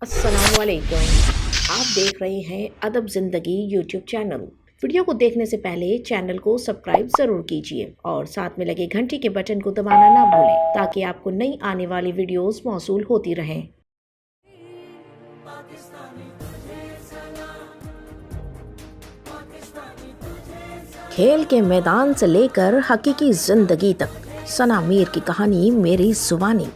अस्सलाम वालेकुम। आप देख रहे हैं अदब ज़िंदगी यूट्यूब चैनल। वीडियो को देखने से पहले चैनल को सब्सक्राइब ज़रूर कीजिए और साथ में लगे घंटी के बटन को दबाना ना भूलें ताकि आपको नई आने वाली वीडियोस मौसूल होती रहें। खेल के मैदान से लेकर हकीकी ज़िंदगी तक सना मीर की कहानी मेरी ज़ुबानी।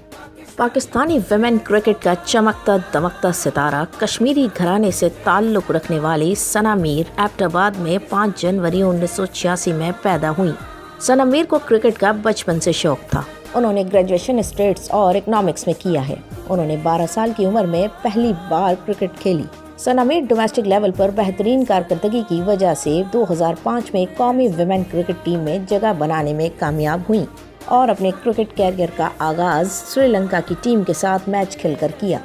पाकिस्तानी वुमेन क्रिकेट का चमकता दमकता सितारा कश्मीरी घराने से ताल्लुक़ रखने वाली सना मीर एबटाबाद में 5 जनवरी 1986 में पैदा हुई। सना मीर को क्रिकेट का बचपन से शौक था। उन्होंने ग्रेजुएशन स्टेट्स और इकोनॉमिक्स में किया है। उन्होंने 12 साल की उम्र में पहली बार क्रिकेट खेली। सना मीर डोमेस्टिक लेवल पर बेहतरीन कारकर्दगी की वजह से 2005 में कौमी वुमेन क्रिकेट टीम में जगह बनाने में कामयाब हुई और अपने क्रिकेट कैरियर का आगाज़ श्रीलंका की टीम के साथ मैच खेलकर किया।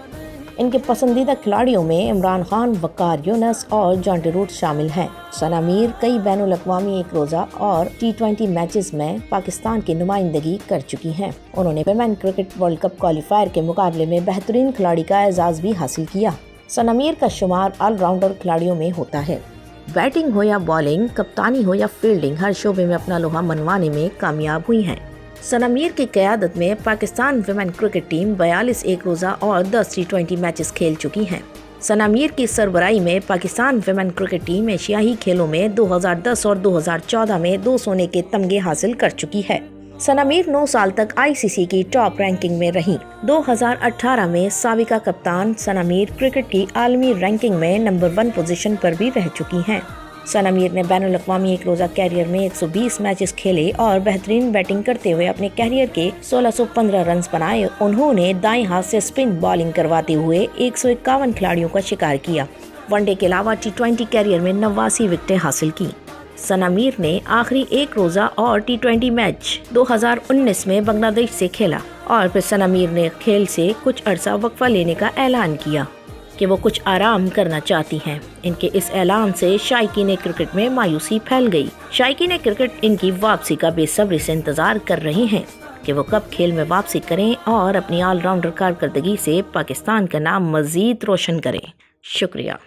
इनके पसंदीदा खिलाड़ियों में इमरान खान, वकार यूनुस और जॉन्टी रूट शामिल हैं। सना मीर कई बैनुल अक़वामी एक रोज़ा और T20 मैचेस में पाकिस्तान की नुमाइंदगी कर चुकी हैं। उन्होंने women cricket world cup qualifier के मुकाबले में बेहतरीन खिलाड़ी का एजाज़ भी हासिल किया। सना मीर का शुमार ऑलराउंडर खिलाड़ियों में होता है। बैटिंग हो या बॉलिंग, कप्तानी हो या फील्डिंग, हर शोबे में अपना लोहा मनवाने में कामयाब हुई हैं। सना मीर की क़यादत में पाकिस्तान वुमेन क्रिकेट टीम 42 एक रोज़ा और 10 T20 मैचेस खेल चुकी हैं। सना मीर की सरबराही में पाकिस्तान वुमेन क्रिकेट टीम एशियाई खेलों में 2010 और 2014 में 2 सोने के तमगे हासिल कर चुकी है। सना मीर 9 साल तक ICC की टॉप रैंकिंग में रही। 2018 में साबिका कप्तान सना मीर क्रिकेट की आलमी रैंकिंग में नंबर 1 पोजीशन पर भी रह चुकी हैं। सना मीर ने बैनुल अक़वामी एक रोज़ा कैरियर में 120 मैचेस खेले और बेहतरीन बैटिंग करते हुए अपने कैरियर के 1615 रन बनाए। उन्होंने दाएं हाथ से स्पिन बॉलिंग करवाते हुए 151 खिलाड़ियों का शिकार किया। वनडे के अलावा T20 कैरियर में 89 विकेटें हासिल की। सना मीर ने आखिरी एक रोज़ा और T20 मैच 2019 में बांग्लादेश से खेला और फिर सना मीर ने खेल से कुछ अरसा वक्फा लेने का ऐलान किया कि वो कुछ आराम करना चाहती हैं। इनके इस ऐलान से शायकीन क्रिकेट में मायूसी फैल गई। शायकीन क्रिकेट इनकी वापसी का बेसब्री से इंतजार कर रहे हैं कि वो कब खेल में वापसी करें और अपनी ऑलराउंडर कारकर्दगी से पाकिस्तान का नाम मज़ीद रोशन करें। शुक्रिया।